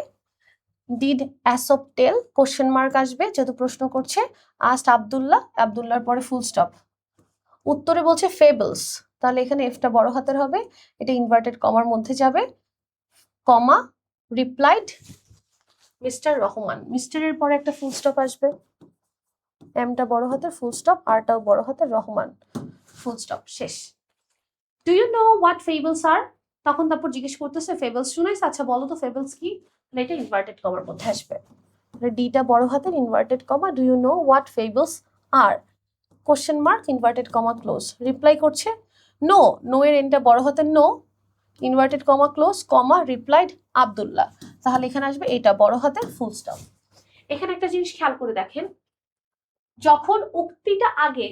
Speaker 1: ডিড অ্যাসপ টেল কোশ্চেন মার্ক আসবে যেহেতু প্রশ্ন করছে। আস্ট আব্দুল্লাহ, আব্দুল্লাহর পরে ফুল স্টপ। উত্তরে বলছে ফেবলস, তাহলে এখানে এফটা বড় হাতের হবে, এটা ইনভার্টেড কমার মধ্যে যাবে, কমা রিপ্লাইড মিস্টার রহমান, মিস্টারের পরে একটা ফুল স্টপ আসবে, এমটা বড় হাতের ফুল স্টপ, আরটাও বড় হাতের, রহমান ফুল স্টপ, শেষ। Do you know what fables are? তখন তারপর জিজ্ঞেস করতেছে ফেবলস শুনাইস, আচ্ছা বলো তো ফেবলস কি? এটা ইনভার্টেড কমার মধ্যে আসবে, ডিটা বড় হাতের inverted comma, do you know what fables are, question mark inverted comma close, reply করছে নো, নো এর এনটা বড় হাতের no, inverted comma close, comma replied Abdullah, তাহলে এখানে আসবে এটা বড় হাতের ফুল স্টপ। এখানে একটা জিনিস খেয়াল করে দেখেন, যখন উক্তিটা আগে,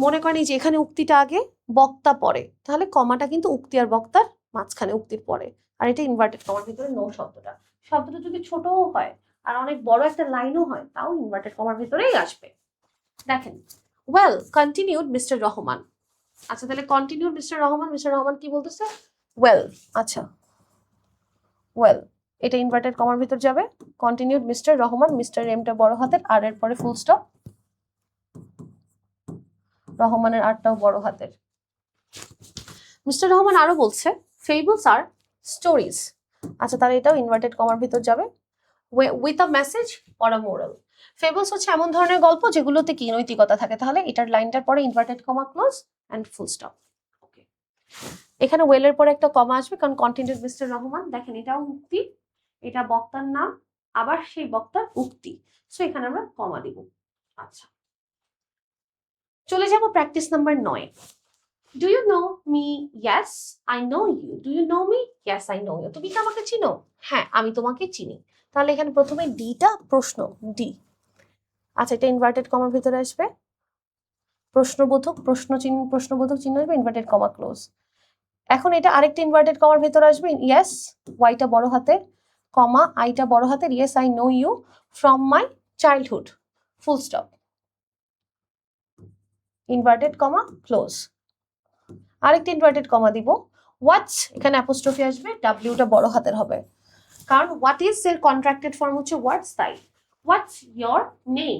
Speaker 1: মনে করেন যে এখানে উক্তিটা আগে বক্তা পরে, তাহলে কমাটা কিন্তু উক্তি আর বক্তার মাঝখানে, উক্তির পরে, আর এটা ইনভার্টেড কমার ভিতরে নো শব্দটা, শব্দটা যদি ছোটও হয় আর অনেক বড় একটা লাইনও হয় তাও ইনভার্টেড কমার ভিতরেই আসবে। দেখেন ওয়েল কন্টিনিউড মিস্টার রহমান, আচ্ছা তাহলে continued mister Rahman, mister Rahman কি বলতেছে ওয়েল, আচ্ছা ওয়েল এটা ইনভার্টেড কমার ভিতর যাবে, কন্টিনিউড মিস্টার রহমান, মিস্টার এমটা বড় হাতের, আর এর পরে ফুল স্টপ, রহমানের আরটাও বড় হাতের। মিস্টার রহমান আরো বলছে ফেবলস আর স্টোরিজ, আচ্ছা তাহলে এটাও ইনভার্টেড কমার ভিতর যাবে, with a message or a moral. Fables হচ্ছে এমন ধরনের গল্প যেগুলোতে কি নৈতিকতা থাকে, তাহলে এটার লাইনটার পরে inverted comma close and full stop. Okay, এখানে ওয়েলের পরে একটা কমা আসবে কারণ কন্টিনিউড মিস্টার রহমান, দেখেন এটাও উক্তি, এটা বক্তার নাম, আবার সেই বক্তার উক্তি, সো এখানে আমরা কমা দিব। আচ্ছা চলে যাব practice number 9। Do you know me? Yes, I know you. Do you know me? Yes, I know you. তুমি কি আমাকে চিনো? হ্যাঁ আমি তোমাকে চিনি। তাহলে এখানে প্রথমে ডিটা প্রশ্ন, ডি, আচ্ছা এটা ইনভার্টেড কমার ভিতরে আসবে, প্রশ্নবোধক প্রশ্নবোধক চিহ্ন আসবে, ইনভার্টেড কমা ক্লোজ। এখন এটা আরেকটা ইনভার্টেড কমার ভিতরে আসবে, ইয়েস ওয়াইটা বড় হাতের, কমা আইটা বড় হাতের, yes I know you from my childhood full stop, inverted comma close. আরেকটা ইনভার্টেড কমা দিব, হোয়াটস এখানে অ্যাপোস্ট্রফি আসবে, ডাব্লিউটা বড় হাতের হবে কারণ হোয়াট ইজ এর কন্ট্রাক্টেড ফর্ম হচ্ছে হোয়াটস, তাই হোয়াটস your name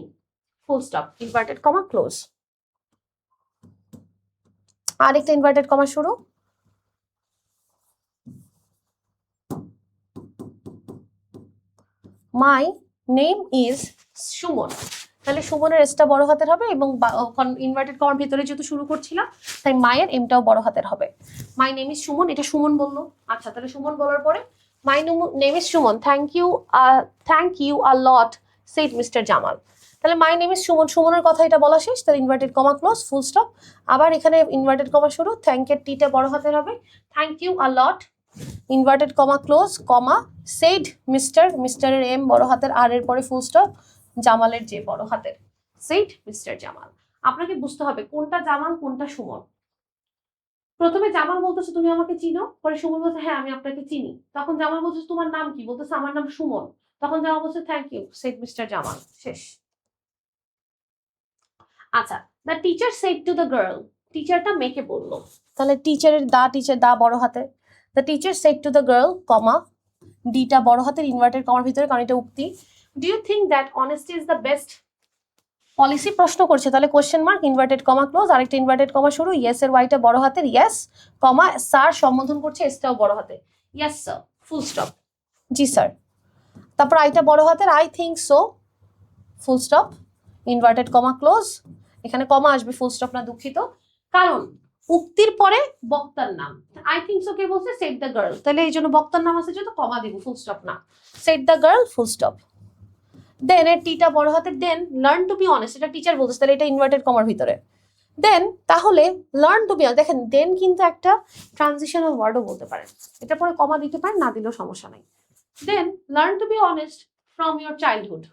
Speaker 1: full stop, inverted comma close. আরেকটা ইনভার্টেড কমা শুরু, মাই নেম ইজ সুমন, তাহলে সুমনের এসটা বড় হাতের হবে এবং ইনভার্টেড কমার ভিতরে যেহেতু শুরু করছিলাম তাই মায়ের এমটাও বড় হাতের হবে। মাই নেম ইজ সুমন, এটা সুমন বললো, আচ্ছা তাহলে সুমন বলার পরে my name is Suman, thank you a lot said mister Jamal, তাহলে মাই নেম ইজ সুমন, সুমনের কথা এটা বলা শেষ, তাহলে inverted comma close full stop. আবার এখানে ইনভার্টেড কমা শুরু, থ্যাংক এর টিটা বড় হাতের হবে, thank you a lot inverted comma close, comma said mister, মিস্টারের এম বড় হাতের, আর এর পরে ফুল স্টপ, জামালের যে বড় হাতের, সেড মিস্টার জামাল। আপনাকে বুঝতে হবে কোনটা জামাল কোনটা সুমন। প্রথমে জামাল বলতেছে তুমি আমাকে চিনো, পরে সুমন বলছে হ্যাঁ আমি আপনাকে চিনি, তখন জামাল বলছে তোমার নাম কি, বলতেছে আমার নাম সুমন, তখন জামাল বলছে thank you said mister Jamal, শেষ। আচ্ছা the teacher said to the girl, টিচারটা মেয়েকে বললো, তাহলে টিচারের টিচার দা বড় হাতে, the teacher said to the girl, comma ডিটা বড় হাতের ইনভার্টেড কমার ভিতরে কারণ এটা উক্তি, do you think that honesty is the best policy প্রশ্ন করছে, তাহলে question mark inverted comma close, আরেকটা ইনভার্টেড কমা শুরু, ইয়েস এর ওয়াইটা বড় হাতের, ইয়েস কমা স্যার সম্বোধন করছে, এসটাও বড় হাতে, ইয়েস স্যার ফুল স্টপ, জি স্যার, তারপর আইটা বড় হাতের, I think so full stop, inverted comma close, এখানে কমা আসবে ফুল স্টপ না, দুঃখিত, কারণ উক্তির পরে বক্তার নাম, আই থিঙ্ক সো কে বলছে সেড দ্য গার্ল, তাহলে এই জন্য বক্তার নাম আছে যেহেতু কমা দিব, ফুল স্টপ না, said the girl full stop. Then এর টিটা বড় হাতের, then learn to be honest, এটা টিচার বলছে তাহলে এটা ইনভার্টেড কমার ভিতরে, দেন তাহলে লার্ন টু বি, দেখেন দেন কিন্তু একটা ট্রানজিশনাল ওয়ার্ডও বলতে পারেন, এটা পরে কমা দিতে পারেন, না দিলেও সমস্যা নাই। Then learn to be honest from your childhood,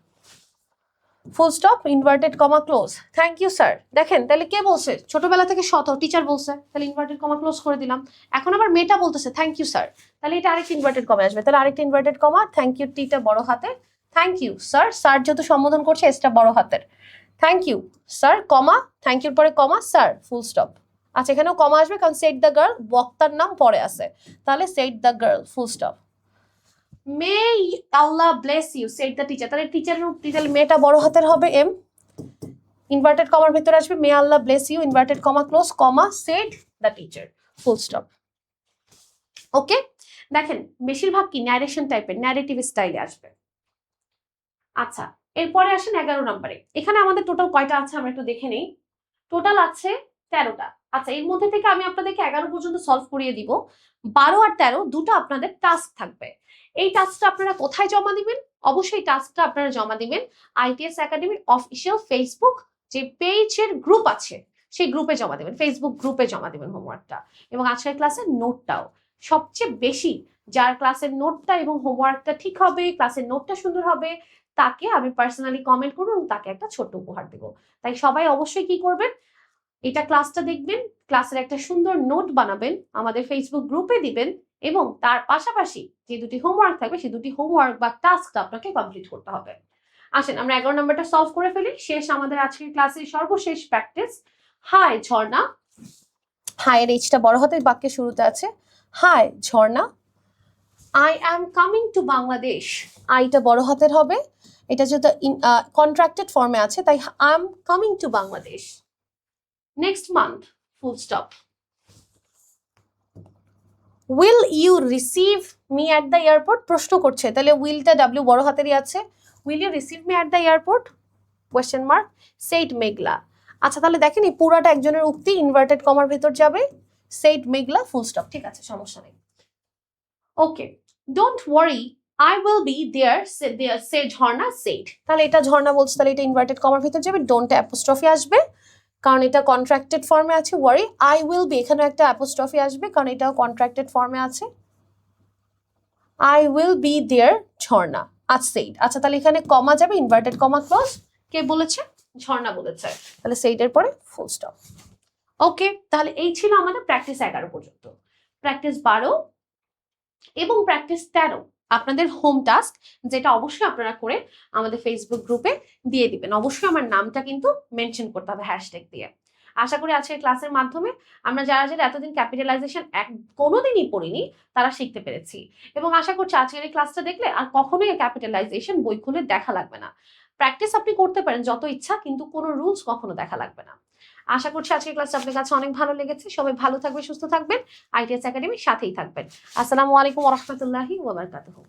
Speaker 1: full stop, inverted comma close, thank you sir. দেখেন তাহলে কে বলছে, ছোটবেলা থেকে শত টিচার বলছে, তাহলে ইনভার্টেড কমা ক্লোজ করে দিলাম। এখন আবার মেয়েটা বলতেছে থ্যাংক ইউ স্যার, তাহলে এটা আরেকটা ইনভার্টেড কমা আসবে, তাহলে আরেকটা ইনভার্টেড কমা, থ্যাংক ইউ টিটা বড় হাতে, থ্যাংক ইউ স্যার, স্যার যেহেতু সম্বোধন করছে এসটা বড় হাতের, thank you sir comma, thank ইউর পরে কমা স্যার, ফুল স্টপ। আচ্ছা এখানেও কমা আসবে কারণ সেট দ্য গার্ল, বক্তার নাম পরে আছে, তাহলে said the girl, full stop. May Allah bless you said the teacher, তাহলে টিচারের উক্তি, তাহলে মেয়েটা বড় হাতের হবে এম, ইনভার্টেড কমার ভিতরে আসবে may Allah bless you, inverted comma close comma said the teacher, full stop. Okay, দেখেন বেশিরভাগ কি ন্যারেশন টাইপের, ন্যারেটিভ স্টাইলে আসবে। আচ্ছা এরপরে আসেন 11 নম্বরে, এখানে আমাদের টোটাল কয়টা আছে আমরা একটু দেখে নেই। টোটাল আছে 13টা। আচ্ছা এর মধ্যে থেকে আমি আপনাদেরকে 11 পর্যন্ত সলভ করিয়ে দিব, 12 আর 13 দুটো আপনাদের টাস্ক থাকবে। এই টাস্কটা আপনারা কোথায় জমা দিবেন, অবশ্যই টাস্কটা আপনারা জমা দিবেন আইটিএস একাডেমির অফিসিয়াল ফেসবুক যে পেজের গ্রুপ আছে সেই গ্রুপে জমা দেবেন, ফেসবুক গ্রুপে জমা দেবেন হোমওয়ার্কটা, এবং আজকের ক্লাসের নোটটাও। সবচেয়ে বেশি যার ক্লাসের নোটটা এবং হোমওয়ার্কটা ঠিক হবে, ক্লাসের নোটটা সুন্দর হবে, তাকে আমি পার্সোনালি কমেন্ট করবো এবং তাকে একটা ছোট্ট উপহার দেবো। তাই সবাই অবশ্যই কি করবেন, এটা ক্লাসটা দেখবেন, ক্লাসের একটা সুন্দর নোট বানাবেন, আমাদের ফেসবুক গ্রুপে দিবেন, এবং তার পাশাপাশি যে দুটি হোমওয়ার্ক থাকবে সেই দুটি হোমওয়ার্ক বা টাস্কটা আপনাকে কমপ্লিট করতে হবে। আসেন আমরা 11 নম্বরটা সলভ করে ফেলি, শেষ আমাদের আজকের ক্লাসের সর্বশেষ প্র্যাকটিস। হাই ঝর্ণা, হায়ের এইচটা বড় হাতের বাক্যের শুরুতে আছে, hi Jharna, I am coming to Bangladesh, আইটা বড় হাতের হবে, এটা যেহেতু কন্ট্রাক্টেড ফর্মে আছে তাই I am coming to Bangladesh. Next month, full stop. Will you receive me at the airport, প্রশ্ন করছে, তাহলে উইলটা ডাব্লিউ বড় হাতেরই আছে, will you receive me at the airport, question mark, said Meghla. আচ্ছা তাহলে দেখেন এই পুরাটা একজনের উক্তি, ইনভার্টেড কমার ভেতর যাবে, সেইট মেঘলা, ফুল স্টপ, ঠিক আছে সমস্যা নেই। Okay, don't worry I will be there, সে ঝর্ণা সেড, তাহলে এটা ঝর্ণা বলছে, তাহলে এটা ইনভার্টেড কমার ভিতর যাবে, ডোন্ট অ্যাপোস্ট্রফি আসবে কারণ এটা কন্ট্রাক্টেড ফর্মে আছে, ওয়ারি, আই উইল বি এখানেও একটা অ্যাপোস্ট্রফি আসবে কারণ এটাও কন্ট্রাক্টেড ফর্মে আছে, আই উইল বি দেয়ার ঝর্ণা আজ সেইড। আচ্ছা তাহলে এখানে কমা যাবে, ইনভার্টেড কমা ক্লোজ, কে বলেছে, ঝর্ণা বলেছে, তাহলে সেইডের পরে ফুল স্টপ। ওকে, তাহলে এই ছিল আমাদের প্র্যাকটিস 11 পর্যন্ত। প্র্যাকটিস 12 এবং প্র্যাকটিস 13 আপনাদের হোম টাস্ক, যেটা অবশ্যই আপনারা করে আমাদের ফেসবুক গ্রুপে দিয়ে দিবেন। অবশ্যই আমার নামটা কিন্তু মেনশন করতে হবে হ্যাশট্যাগ দিয়ে। আশা করি আজকের ক্লাসের মাধ্যমে আমরা যারা যারা এতদিন ক্যাপিটালাইজেশন কোনোদিনই পড়িনি তারা শিখতে পেরেছি, এবং আশা করছি আজকের এই ক্লাসটা দেখলে আর কখনোই ক্যাপিটালাইজেশন বই খুলে দেখা লাগবে না। প্র্যাকটিস আপনি করতে পারেন যত ইচ্ছা, কিন্তু কোনো রুলস কখনো দেখা লাগবে না। আশা করছি আজকের ক্লাসটা আপনার কাছে অনেক ভালো লেগেছে। সবাই ভালো থাকবেন, সুস্থ থাকবেন, আইটিএস একাডেমির সাথেই থাকবেন। আসসালামু আলাইকুম ওয়া রাহমাতুল্লাহি ওয়া বারাকাতুহু।